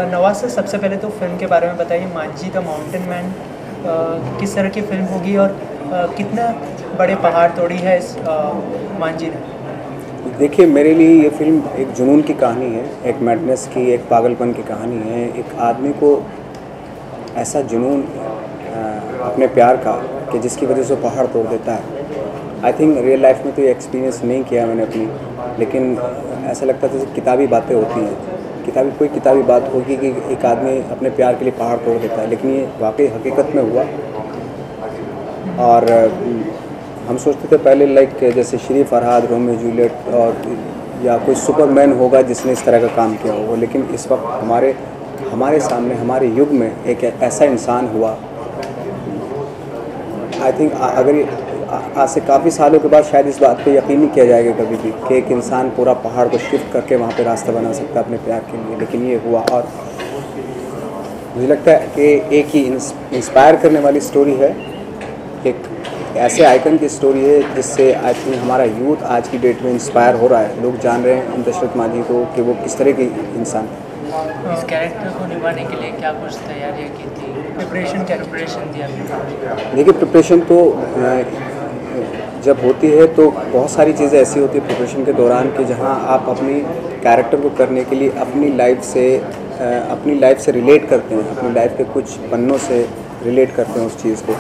Nawaz sir, सबसे पहले तो फिल्म के बारे में बताइए, मांझी द माउंटेन मैन किस तरह की फिल्म होगी और कितना बड़े पहाड़ तोड़ी है इस मांझी ने? देखिए, मेरे लिए ये फ़िल्म एक जुनून की कहानी है, एक मैडनेस की, एक पागलपन की कहानी है। एक आदमी को ऐसा जुनून अपने प्यार का कि जिसकी वजह से वो पहाड़ तोड़ देता है। आई थिंक रियल लाइफ में तो ये एक्सपीरियंस नहीं किया मैंने अपनी, लेकिन ऐसा लगता था जैसे किताबी बातें होती हैं, कोई किताबी बात होगी कि एक आदमी अपने प्यार के लिए पहाड़ तोड़ देता है, लेकिन ये वाकई हकीकत में हुआ। और हम सोचते थे पहले लाइक जैसे श्री फरहाद, रोमियो जूलियट और या कोई सुपरमैन होगा जिसने इस तरह का काम किया होगा, लेकिन इस वक्त हमारे सामने, हमारे युग में एक ऐसा इंसान हुआ। आई थिंक अगर आज से काफ़ी सालों के बाद शायद इस बात पे यकीन नहीं किया जाएगा कभी भी कि एक इंसान पूरा पहाड़ को शिफ्ट करके वहाँ पे रास्ता बना सकता है अपने प्यार के लिए, लेकिन ये हुआ। और मुझे लगता है कि एक ही इंस्पायर करने वाली स्टोरी है, एक ऐसे आइकन की स्टोरी है जिससे आई थिंक हमारा यूथ आज की डेट में इंस्पायर हो रहा है। लोग जान रहे हैं दशरथ मांझी को कि वो किस तरह की इंसान है। इस कैरेक्टर को निभाने के लिए क्या कुछ तैयारियाँ की थी, प्रिपरेशन दिया? देखिए, प्रिपरेशन तो जब होती है तो बहुत सारी चीज़ें ऐसी होती है प्रिपरेशन के दौरान कि जहां आप अपनी कैरेक्टर को करने के लिए अपनी लाइफ से रिलेट करते हैं, अपनी लाइफ के कुछ पन्नों से रिलेट करते हैं उस चीज़ को।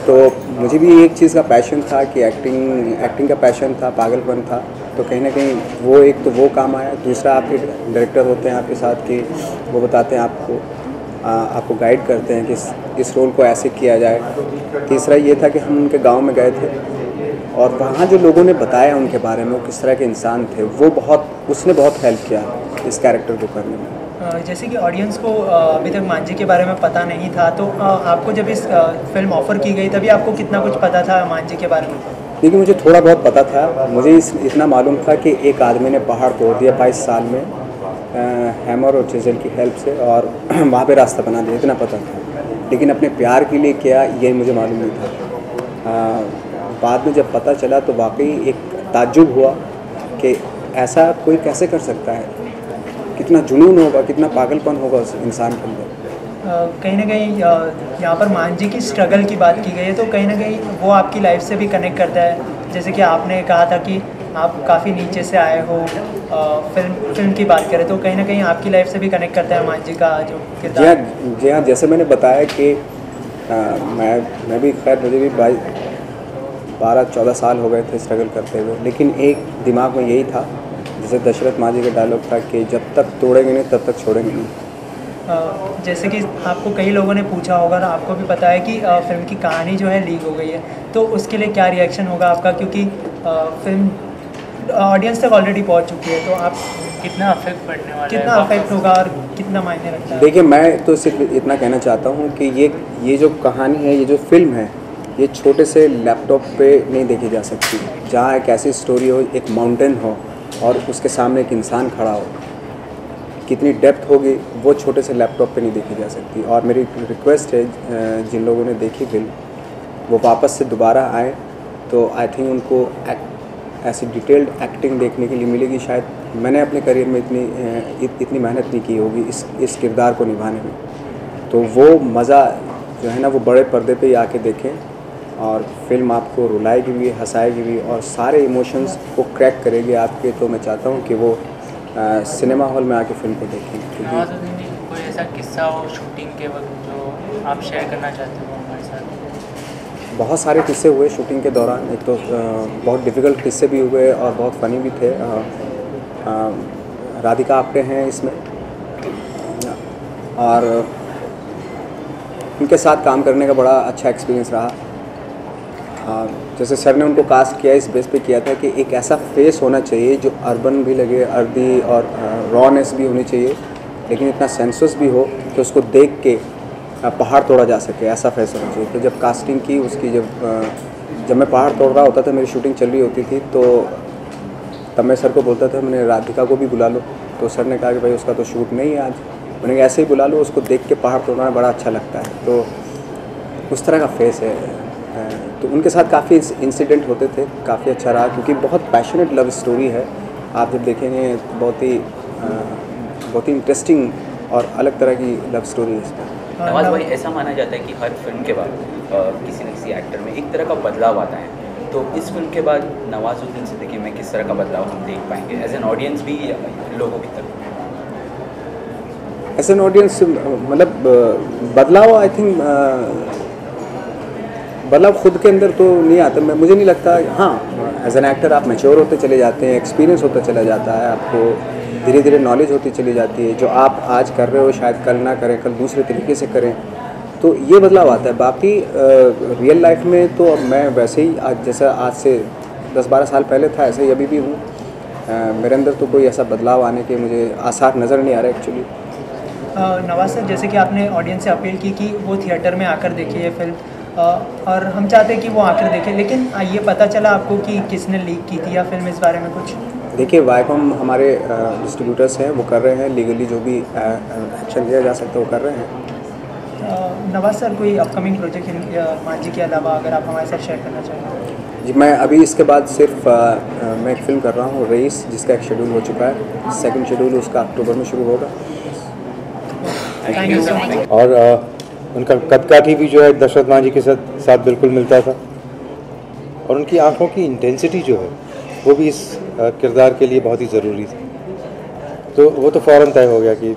तो मुझे भी एक चीज़ का पैशन था कि एक्टिंग का पैशन था, पागलपन था, तो कहीं ना कहीं वो काम आया। दूसरा, आपके डायरेक्टर होते हैं आपके साथ कि वो बताते हैं आपको गाइड करते हैं कि इस रोल को ऐसे किया जाए। तीसरा ये था कि हम उनके गांव में गए थे और वहाँ जो लोगों ने बताया उनके बारे में, वो किस तरह के इंसान थे, उसने बहुत हेल्प किया इस कैरेक्टर को करने में। जैसे कि ऑडियंस को अभी तक मांझी के बारे में पता नहीं था, तो आपको जब इस फिल्म ऑफ़र की गई तभी आपको कितना कुछ पता था मांझी के बारे में? देखिए, मुझे थोड़ा बहुत पता था। मुझे इतना मालूम था कि एक आदमी ने पहाड़ तोड़ दिया 22 साल में हैमर और चिज़ल की हेल्प से, और वहाँ पे रास्ता बना दिया, इतना पता था। लेकिन अपने प्यार के लिए क्या, ये मुझे मालूम नहीं था। बाद में जब पता चला तो वाकई एक ताज्जुब हुआ कि ऐसा कोई कैसे कर सकता है, कितना जुनून होगा, कितना पागलपन होगा उस इंसान के अंदर। कहीं ना कहीं यहाँ पर मांझी की स्ट्रगल की बात की गई है, तो कहीं ना कहीं वो आपकी लाइफ से भी कनेक्ट करता है। जैसे कि आपने कहा था कि आप काफ़ी नीचे से आए हो, फिल्म की बात करें तो कहीं ना कहीं आपकी लाइफ से भी कनेक्ट करता है मांझी का जो किरदार। जी हाँ, जैसे मैंने बताया कि मैं भी खैर मुझे भी 12-14 साल हो गए थे स्ट्रगल करते हुए, लेकिन एक दिमाग में यही था, जैसे दशरथ मांझी का डायलॉग था कि जब तक तोड़ेंगे नहीं तब तक छोड़ेंगे नहीं। जैसे कि आपको कई लोगों ने पूछा होगा ना, आपको भी पता है कि फिल्म की कहानी जो है लीक हो गई है, तो उसके लिए क्या रिएक्शन होगा आपका, क्योंकि फिल्म ऑडियंस तक ऑलरेडी पहुंच चुकी है, तो आप कितना अफेक्ट पड़ने वाला है, कितना अफेक्ट होगा और कितना मायने रखता है? देखिए, मैं तो सिर्फ इतना कहना चाहता हूँ कि ये जो कहानी है, ये जो फिल्म है, ये छोटे से लैपटॉप पे नहीं देखी जा सकती। जहाँ एक ऐसी स्टोरी हो, एक माउंटेन हो और उसके सामने एक इंसान खड़ा हो, कितनी डेप्थ होगी वो छोटे से लैपटॉप पे नहीं देखी जा सकती। और मेरी रिक्वेस्ट है जिन लोगों ने देखी फिल्म, वो वापस से दोबारा आए तो आई थिंक उनको ऐसी डिटेल्ड एक्टिंग देखने के लिए मिलेगी। शायद मैंने अपने करियर में इतनी मेहनत नहीं की होगी इस किरदार को निभाने में। तो वो मज़ा जो है ना, वो बड़े पर्दे पे ही आके देखें, और फिल्म आपको रुलाएगी भी, हंसाएगी भी, और सारे इमोशंस को क्रैक करेगी आपके। तो मैं चाहता हूँ कि वो सिनेमा हॉल में आके फिल्म को देखें। नवाजुद्दीन जी, कोई ऐसा किस्सा हो शूटिंग के वक्त जो आप शेयर करना चाहते हो हमारे साथ? बहुत सारे किस्से हुए शूटिंग के दौरान। एक तो बहुत डिफ़िकल्ट किस्से भी हुए और बहुत फ़नी भी थे। राधिका आप्टे हैं इसमें, और उनके साथ काम करने का बड़ा अच्छा एक्सपीरियंस रहा। जैसे सर ने उनको कास्ट किया, इस बेस पे किया था कि एक ऐसा फेस होना चाहिए जो अर्बन भी लगे, अर्दी और रॉनेस भी होनी चाहिए, लेकिन इतना सेंसस भी हो कि उसको देख के पहाड़ तोड़ा जा सके, ऐसा फेस होना चाहिए। तो जब कास्टिंग की उसकी, जब मैं पहाड़ तोड़ रहा होता था, मेरी शूटिंग चल रही होती थी, तो तब मैं सर को बोलता था, मैंने राधिका को भी बुला लो। तो सर ने कहा कि भाई उसका तो शूट नहीं है आज। मैंने कहा ऐसे ही बुला लो, उसको देख के पहाड़ तोड़ना बड़ा अच्छा लगता है। तो उस तरह का फेस है। तो उनके साथ काफ़ी इंसिडेंट होते थे, काफ़ी अच्छा रहा, क्योंकि बहुत पैशनेट लव स्टोरी है। आप जब देखेंगे बहुत ही इंटरेस्टिंग और अलग तरह की लव स्टोरी है इसमें। नवाज भाई, ऐसा माना जाता है कि हर फिल्म के बाद किसी न किसी एक्टर में एक तरह का बदलाव आता है, तो इस फिल्म के बाद नवाजुद्दीन सिद्दीकी में किस तरह का बदलाव हम देख पाएंगे एज एन ऑडियंस भी, लोगों की तरफ? एज एन ऑडियंस मतलब बदलाव, आई थिंक बदलाव खुद के अंदर तो नहीं आता, मुझे नहीं लगता। हाँ, एज एन एक्टर आप मैच्योर होते चले जाते हैं, एक्सपीरियंस होता चला जाता है, आपको धीरे धीरे नॉलेज होती चली जाती है। जो आप आज कर रहे हो शायद कल ना करें, कल दूसरे तरीके से करें, तो ये बदलाव आता है। बाकी रियल लाइफ में तो मैं वैसे ही आज जैसा आज से 10-12 साल पहले था ऐसे ही अभी भी हूँ। मेरे अंदर तो कोई ऐसा बदलाव आने के मुझे आसार नज़र नहीं आ रहा एक्चुअली। नवाज सर, जैसे कि आपने ऑडियंस से अपील की कि वो थिएटर में आकर देखे ये फिल्म, और हम चाहते हैं कि वो आकर देखें, लेकिन ये पता चला आपको कि किसने लीक की थी या फिल्म, इस बारे में कुछ? देखिए, वाईकॉम हमारे डिस्ट्रीब्यूटर्स हैं, वो कर रहे हैं लीगली जो भी एक्शन लिया जा सकता है वो कर रहे हैं। नवाज सर, कोई अपकमिंग प्रोजेक्ट मांझी के अलावा अगर आप हमारे साथ शेयर करना चाहें? जी, मैं अभी इसके बाद सिर्फ मैं एक फ़िल्म कर रहा हूँ रईस, जिसका एक शेड्यूल हो चुका है। सेकंड शेड्यूल उसका अक्टूबर में शुरू होगा। Thank you so much. और उनका कदकाठी भी जो है दशरथ मांझी के साथ बिल्कुल मिलता था, और उनकी आंखों की इंटेंसिटी जो है वो भी इस किरदार के लिए बहुत ही ज़रूरी थी। तो वो तो फ़ौरन तय हो गया कि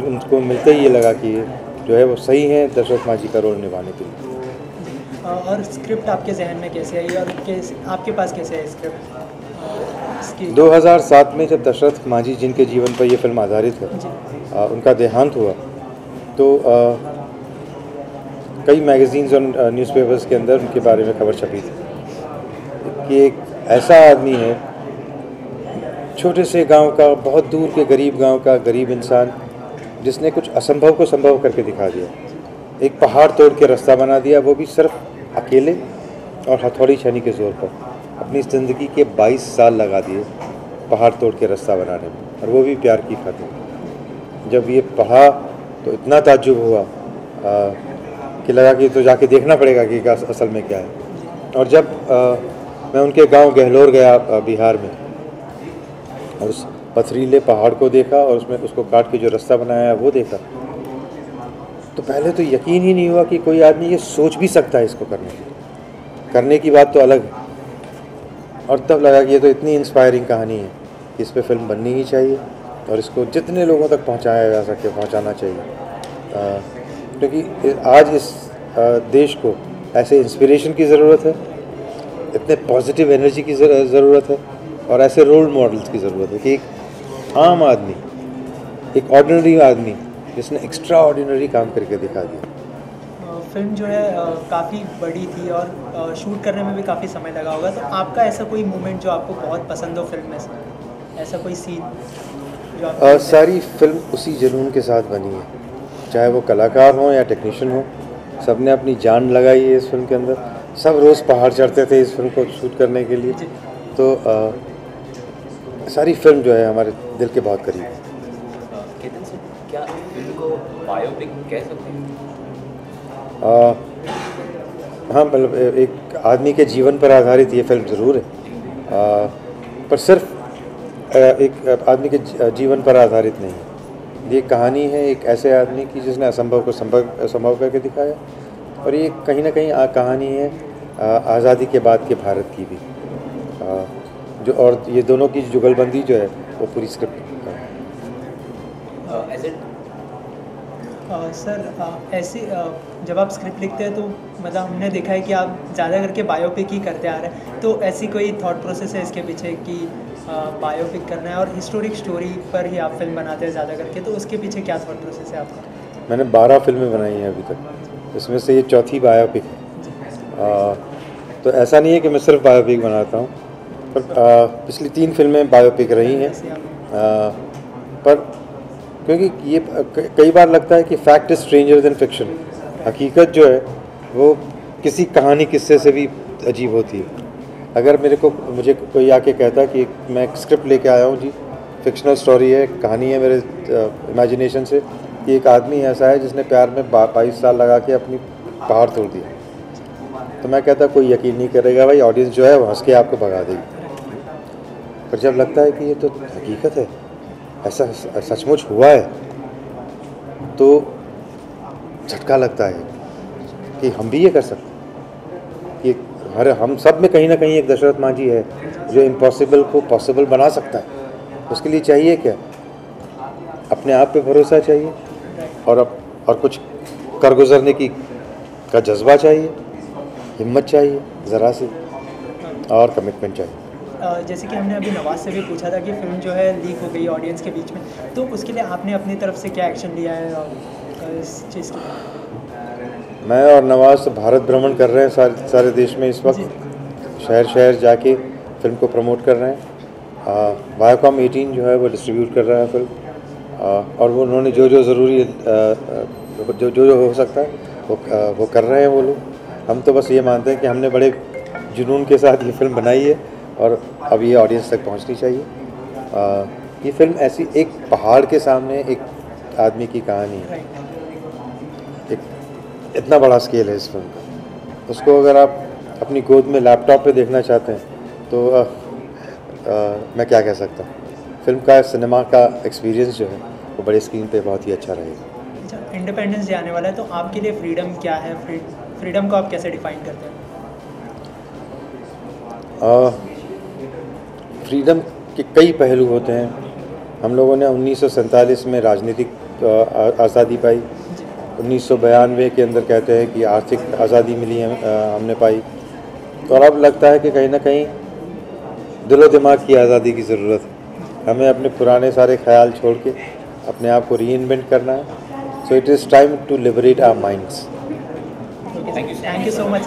उनको मिलते ही ये लगा कि जो है वो सही है दशरथ मांझी का रोल निभाने के लिए। और स्क्रिप्ट आपके जहन में कैसे आई और आपके पास कैसे है स्क्रिप्ट? 2007 में जब दशरथ मांझी, जिनके जीवन पर यह फिल्म आधारित है, उनका देहांत हुआ, तो कई मैगज़ीन्स और न्यूज़पेपर्स के अंदर उनके बारे में खबर छपी थी कि एक ऐसा आदमी है, छोटे से गांव का, बहुत दूर के गरीब गांव का गरीब इंसान, जिसने कुछ असंभव को संभव करके दिखा दिया। एक पहाड़ तोड़ के रास्ता बना दिया, वो भी सिर्फ अकेले और हथौड़ी छनी के ज़ोर पर। अपनी ज़िंदगी के 22 साल लगा दिए पहाड़ तोड़ के रास्ता बनाने में, और वो भी प्यार की खातिर। जब ये पढ़ा तो इतना ताज्जुब हुआ कि लगा कि तो जाके देखना पड़ेगा कि असल में क्या है। और जब मैं उनके गांव गहलोर गया बिहार में, और उस पथरीले पहाड़ को देखा और उसमें उसको काट के जो रास्ता बनाया है वो देखा, तो पहले तो यकीन ही नहीं हुआ कि कोई आदमी ये सोच भी सकता है इसको करने की बात तो अलग है। और तब लगा कि ये तो इतनी इंस्पायरिंग कहानी है कि इस पर फिल्म बननी ही चाहिए, और इसको जितने लोगों तक पहुंचाया जा सके पहुंचाना चाहिए, क्योंकि आज इस देश को ऐसे इंस्पिरेशन की ज़रूरत है, इतने पॉजिटिव एनर्जी की ज़रूरत है, और ऐसे रोल मॉडल्स की ज़रूरत है कि एक आम आदमी, एक ऑर्डिनरी आदमी जिसने एक्स्ट्रा ऑर्डिनरी काम करके दिखा दिया। फिल्म जो है काफ़ी बड़ी थी और शूट करने में भी काफ़ी समय लगा होगा, तो आपका ऐसा कोई मोमेंट जो आपको बहुत पसंद हो फिल्म में से, ऐसा कोई सीन जो आपको? सारी फिल्म उसी जुनून के साथ बनी है, चाहे वो कलाकार हों या टेक्नीशियन हों, सब ने अपनी जान लगाई है इस फिल्म के अंदर। सब रोज़ पहाड़ चढ़ते थे इस फिल्म को शूट करने के लिए। तो सारी फिल्म जो है हमारे दिल के बहुत करीब है। केतन सर, क्या फिल्म को बायोपिक कह सकते हैं? हाँ, मतलब एक आदमी के जीवन पर आधारित ये फिल्म ज़रूर है, पर सिर्फ एक आदमी के जीवन पर आधारित नहीं है। ये कहानी है एक ऐसे आदमी की जिसने असंभव को संभव करके दिखाया, और ये कहीं ना कहीं कहानी है आज़ादी के बाद के भारत की भी, जो और ये दोनों की जुगलबंदी जो है वो पूरी स्क्रिप्ट सर ऐसे जब आप स्क्रिप्ट लिखते हैं तो मतलब हमने देखा है कि आप ज़्यादा करके बायोपिक ही करते आ रहे हैं, तो ऐसी कोई थॉट प्रोसेस है इसके पीछे कि बायोपिक करना है और हिस्टोरिक स्टोरी पर ही आप फिल्म बनाते हैं ज़्यादा करके, तो उसके पीछे क्या थॉट प्रोसेस है आपका? मैंने 12 फिल्में बनाई हैं अभी तक, इसमें से ये चौथी बायोपिक है। तो ऐसा नहीं है कि मैं सिर्फ बायोपिक बनाता हूँ, पर पिछली 3 फिल्में बायोपिक रही हैं। पर क्योंकि ये कई बार लगता है कि fact is stranger then fiction, हकीकत जो है वो किसी कहानी किस्से से भी अजीब होती है। अगर मुझे कोई आके कहता है कि मैं एक स्क्रिप्ट लेके आया हूँ जी, फिक्शनल स्टोरी है, कहानी है मेरे इमेजिनेशन से, कि एक आदमी ऐसा है जिसने प्यार में 22 साल लगा के अपनी पहाड़ तोड़ दिया, तो मैं कहता कोई यकीन नहीं करेगा भाई, ऑडियंस जो है वो हंस के आपको भगा देगी। पर जब लगता है कि ये तो हकीकत है, ऐसा सचमुच हुआ है, तो झटका लगता है कि हम भी ये कर सकते हैं, कि हम सब में कहीं ना कहीं एक दशरथ मांझी है जो इम्पॉसिबल को पॉसिबल बना सकता है। उसके लिए चाहिए क्या? अपने आप पे भरोसा चाहिए और कुछ कर गुजरने का जज्बा चाहिए, हिम्मत चाहिए ज़रा सी, और कमिटमेंट चाहिए। जैसे कि हमने अभी नवाज से भी पूछा था कि फिल्म जो है लीक हो गई ऑडियंस के बीच में, तो उसके लिए आपने अपनी तरफ से क्या एक्शन लिया है इस चीज़ के लिए? मैं और नवाज भारत भ्रमण कर रहे हैं सारे देश में इस वक्त, शहर शहर जाके फिल्म को प्रमोट कर रहे हैं। वायाकॉम 18 जो है वो डिस्ट्रीब्यूट कर रहा है फिल्म, और वो उन्होंने जो ज़रूरी जो हो सकता है वो कर रहे हैं वो लोग। हम तो बस ये मानते हैं कि हमने बड़े जुनून के साथ ये फिल्म बनाई है और अब ये ऑडियंस तक पहुंचनी चाहिए। ये फिल्म ऐसी एक पहाड़ के सामने एक आदमी की कहानी है, एक इतना बड़ा स्केल है इस फिल्म का। उसको अगर आप अपनी गोद में लैपटॉप पे देखना चाहते हैं तो मैं क्या कह सकता हूँ, फिल्म का सिनेमा का एक्सपीरियंस जो है वो बड़े स्क्रीन पे बहुत ही अच्छा रहेगा। अच्छा, इंडिपेंडेंस डे आने वाला है, तो आपके लिए फ्रीडम क्या है? फ्रीडम को आप कैसे डिफाइन करते हैं? फ्रीडम के कई पहलू होते हैं। हम लोगों ने 1947 में राजनीतिक आज़ादी पाई, 1992 के अंदर कहते हैं कि आर्थिक आज़ादी मिली हमने पाई, और अब लगता है कि कहीं ना कहीं दिलो दिमाग की आज़ादी की ज़रूरत है। हमें अपने पुराने सारे ख्याल छोड़ के अपने आप को रीइन्वेंट करना है। So it is time to liberate our minds. Thank you so much.